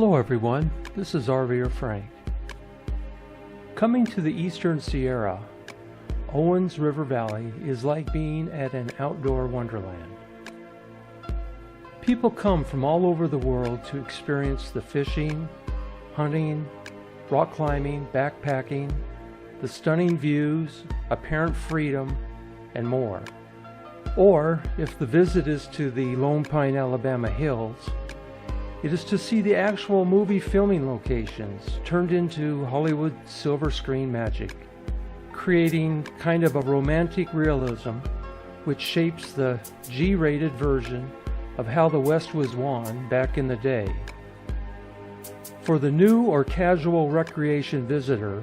Hello everyone, this is RVer Frank. Coming to the Eastern Sierra, Owens River Valley is like being at an outdoor wonderland. People come from all over the world to experience the fishing, hunting, rock climbing, backpacking, the stunning views, apparent freedom, and more. Or, if the visit is to the Lone Pine, Alabama hills, it is to see the actual movie filming locations turned into Hollywood silver screen magic, creating kind of a romantic realism which shapes the G-rated version of how the West was won back in the day. For the new or casual recreation visitor,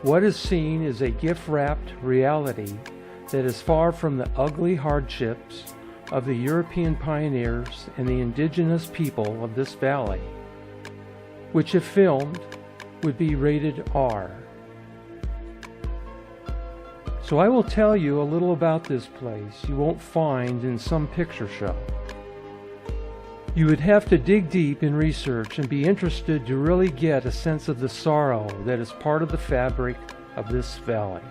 what is seen is a gift-wrapped reality that is far from the ugly hardships of the European pioneers and the indigenous people of this valley, which if filmed would be rated R. So I will tell you a little about this place you won't find in some picture show. You would have to dig deep in research and be interested to really get a sense of the sorrow that is part of the fabric of this valley.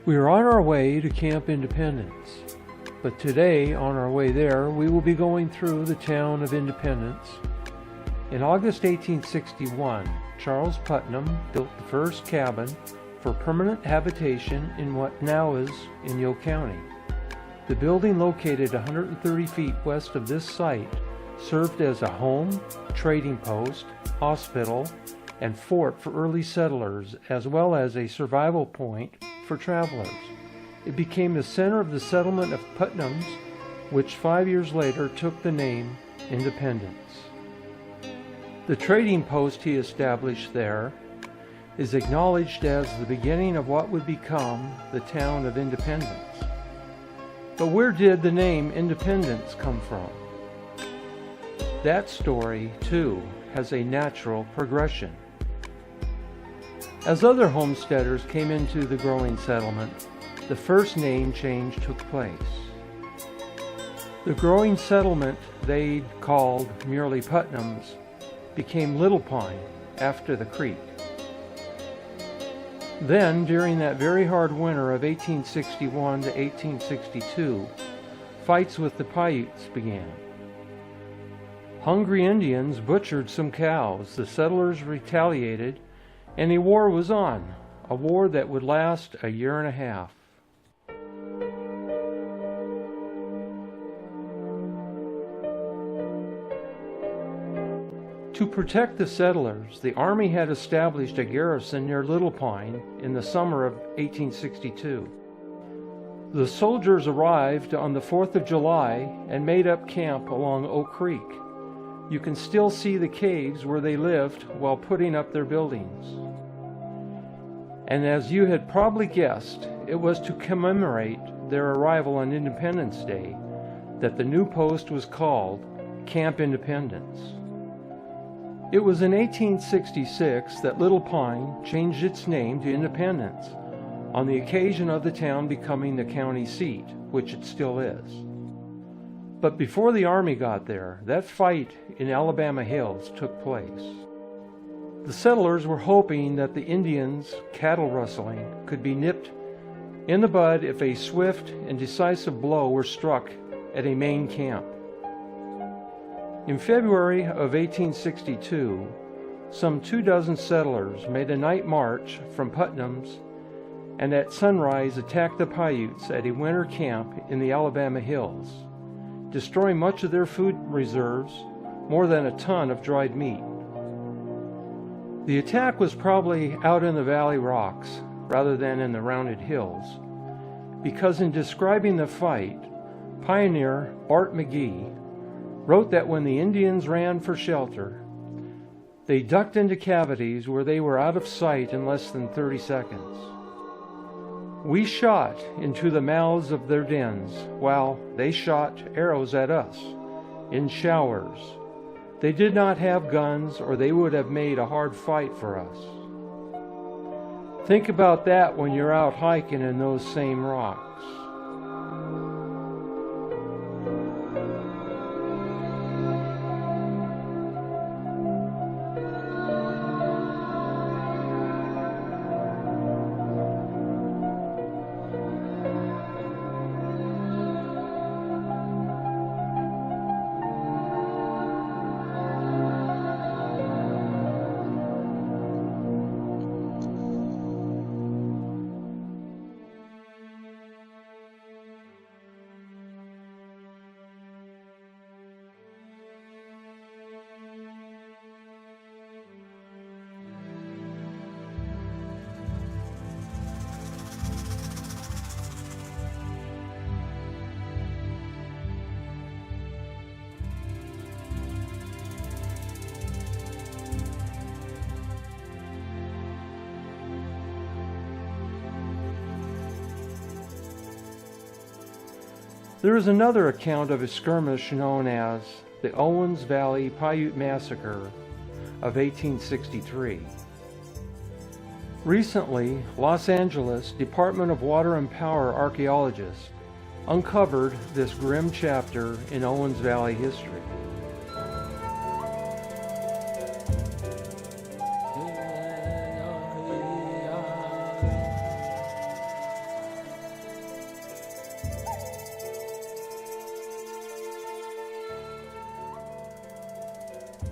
We are on our way to Camp Independence, but today on our way there we will be going through the town of Independence. In August 1861, Charles Putnam built the first cabin for permanent habitation in what now is Inyo County. The building, located 130 feet west of this site, served as a home, trading post, hospital, and fort for early settlers, as well as a survival point for travelers. It became the center of the settlement of Putnam's, which 5 years later took the name Independence. The trading post he established there is acknowledged as the beginning of what would become the town of Independence. But where did the name Independence come from? That story, too, has a natural progression. As other homesteaders came into the growing settlement, the first name change took place. The growing settlement they called merely Putnam's became Little Pine after the creek. Then, during that very hard winter of 1861 to 1862, fights with the Paiutes began. Hungry Indians butchered some cows, the settlers retaliated, and a war was on, a war that would last a year and a half. To protect the settlers, the Army had established a garrison near Little Pine in the summer of 1862. The soldiers arrived on the 4th of July and made up camp along Oak Creek. You can still see the caves where they lived while putting up their buildings. And as you had probably guessed, it was to commemorate their arrival on Independence Day that the new post was called Camp Independence. It was in 1866 that Little Pine changed its name to Independence on the occasion of the town becoming the county seat, which it still is. But before the Army got there, that fight in Alabama hills took place. The settlers were hoping that the Indians' cattle rustling could be nipped in the bud if a swift and decisive blow were struck at a main camp. In February of 1862, some 24 settlers made a night march from Putnam's and at sunrise attacked the Paiutes at a winter camp in the Alabama hills, destroying much of their food reserves, more than a ton of dried meat. The attack was probably out in the valley rocks rather than in the rounded hills, because in describing the fight, pioneer Bart McGee wrote that when the Indians ran for shelter, they ducked into cavities where they were out of sight in less than 30 seconds. We shot into the mouths of their dens while they shot arrows at us in showers. They did not have guns, or they would have made a hard fight for us. Think about that when you're out hiking in those same rocks. There is another account of a skirmish known as the Owens Valley Paiute Massacre of 1863. Recently, Los Angeles Department of Water and Power archaeologists uncovered this grim chapter in Owens Valley history.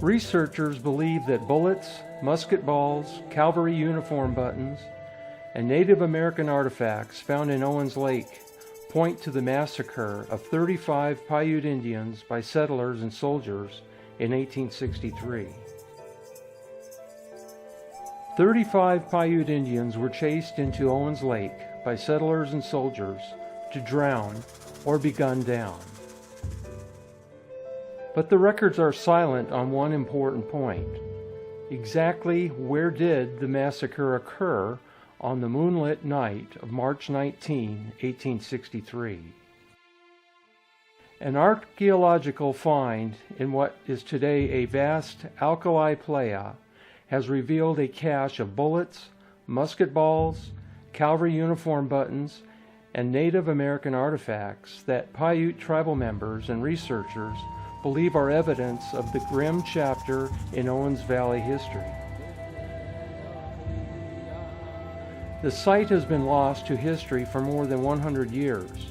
Researchers believe that bullets, musket balls, cavalry uniform buttons, and Native American artifacts found in Owens Lake point to the massacre of 35 Paiute Indians by settlers and soldiers in 1863. 35 Paiute Indians were chased into Owens Lake by settlers and soldiers to drown or be gunned down. But the records are silent on one important point. Exactly where did the massacre occur on the moonlit night of March 19, 1863? An archaeological find in what is today a vast alkali playa has revealed a cache of bullets, musket balls, cavalry uniform buttons, and Native American artifacts that Paiute tribal members and researchers believe are evidence of the grim chapter in Owens Valley history. The site has been lost to history for more than 100 years,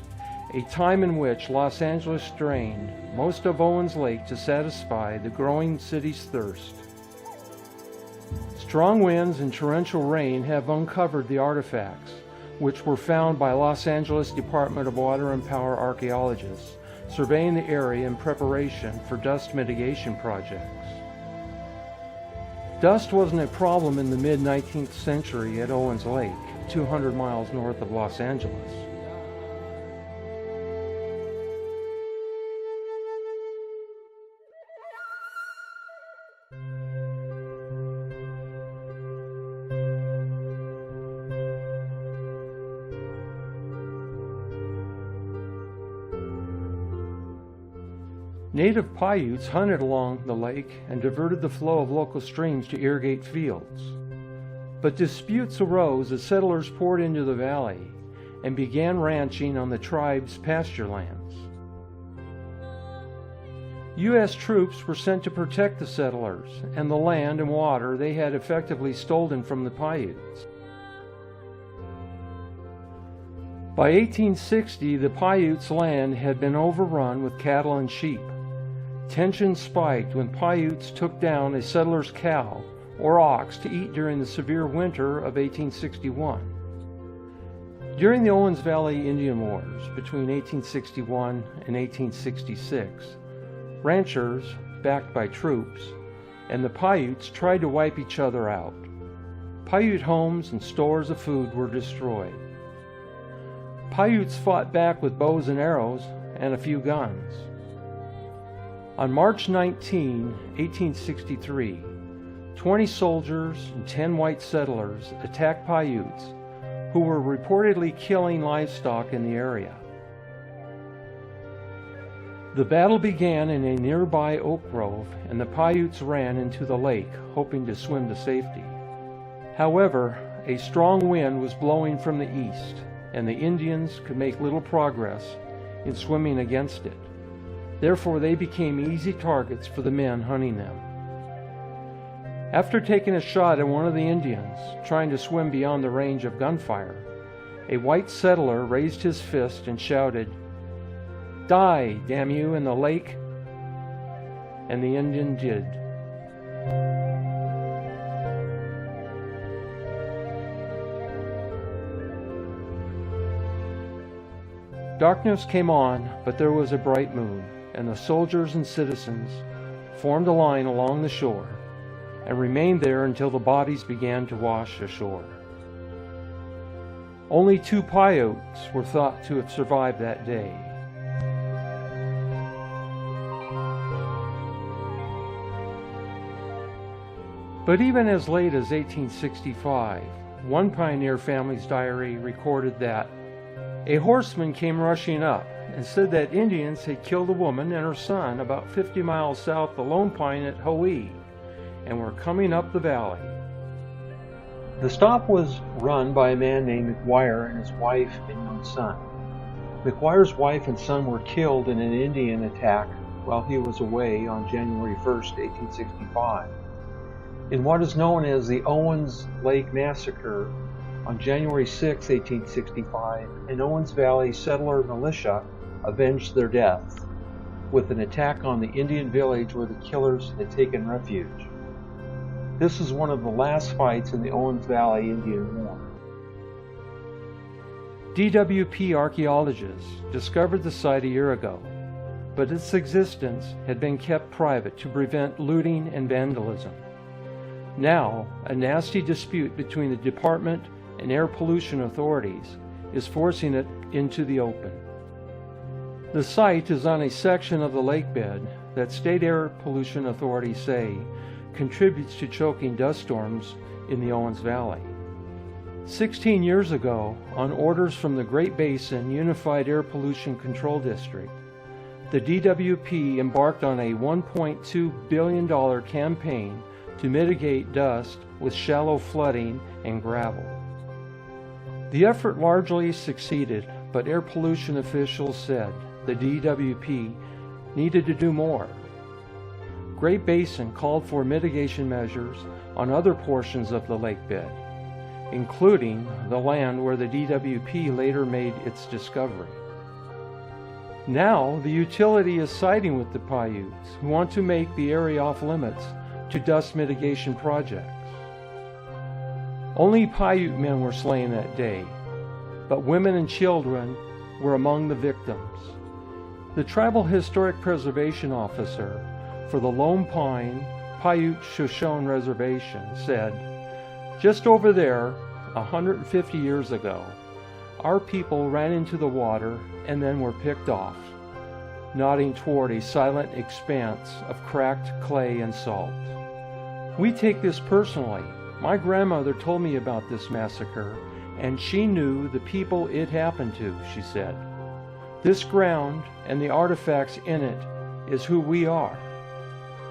a time in which Los Angeles drained most of Owens Lake to satisfy the growing city's thirst. Strong winds and torrential rain have uncovered the artifacts, which were found by Los Angeles Department of Water and Power archaeologists surveying the area in preparation for dust mitigation projects. Dust wasn't a problem in the mid-19th century at Owens Lake, 200 miles north of Los Angeles. Native Paiutes hunted along the lake and diverted the flow of local streams to irrigate fields. But disputes arose as settlers poured into the valley and began ranching on the tribe's pasture lands. U.S. troops were sent to protect the settlers and the land and water they had effectively stolen from the Paiutes. By 1860, the Paiutes' land had been overrun with cattle and sheep. Tension spiked when Paiutes took down a settler's cow or ox to eat during the severe winter of 1861. During the Owens Valley Indian Wars between 1861 and 1866, ranchers, backed by troops, and the Paiutes tried to wipe each other out. Paiute homes and stores of food were destroyed. Paiutes fought back with bows and arrows and a few guns. On March 19, 1863, 20 soldiers and 10 white settlers attacked Paiutes, who were reportedly killing livestock in the area. The battle began in a nearby oak grove, and the Paiutes ran into the lake, hoping to swim to safety. However, a strong wind was blowing from the east, and the Indians could make little progress in swimming against it. Therefore, they became easy targets for the men hunting them. After taking a shot at one of the Indians, trying to swim beyond the range of gunfire, a white settler raised his fist and shouted, "Die, damn you, in the lake!" And the Indian did. Darkness came on, but there was a bright moon, and the soldiers and citizens formed a line along the shore and remained there until the bodies began to wash ashore. Only 2 Paiutes were thought to have survived that day. But even as late as 1865, one pioneer family's diary recorded that a horseman came rushing up and said that Indians had killed a woman and her son about 50 miles south of Lone Pine at Hawaii and were coming up the valley. The stop was run by a man named McGuire and his wife and young son. McGuire's wife and son were killed in an Indian attack while he was away on January 1st, 1865. In what is known as the Owens Lake massacre on January 6, 1865, an Owens Valley settler militia avenged their deaths with an attack on the Indian village where the killers had taken refuge. This is one of the last fights in the Owens Valley Indian War. DWP archaeologists discovered the site a year ago, but its existence had been kept private to prevent looting and vandalism. Now, a nasty dispute between the department and air pollution authorities is forcing it into the open. The site is on a section of the lake bed that state air pollution authorities say contributes to choking dust storms in the Owens Valley. 16 years ago, on orders from the Great Basin Unified Air Pollution Control District, the DWP embarked on a $1.2 billion campaign to mitigate dust with shallow flooding and gravel. The effort largely succeeded, but air pollution officials said the DWP needed to do more. Great Basin called for mitigation measures on other portions of the lake bed, including the land where the DWP later made its discovery. Now, the utility is siding with the Paiutes, who want to make the area off limits to dust mitigation projects. Only Paiute men were slain that day, but women and children were among the victims. The Tribal Historic Preservation Officer for the Lone Pine Paiute Shoshone Reservation said, "Just over there, 150 years ago, our people ran into the water and then were picked off," nodding toward a silent expanse of cracked clay and salt. "We take this personally. My grandmother told me about this massacre, and she knew the people it happened to," she said. "This ground and the artifacts in it is who we are.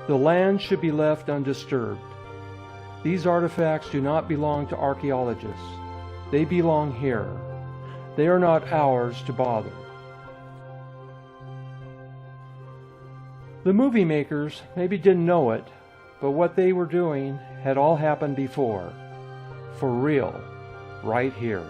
The land should be left undisturbed. These artifacts do not belong to archaeologists. They belong here. They are not ours to bother." The movie makers maybe didn't know it, but what they were doing had all happened before. For real, right here.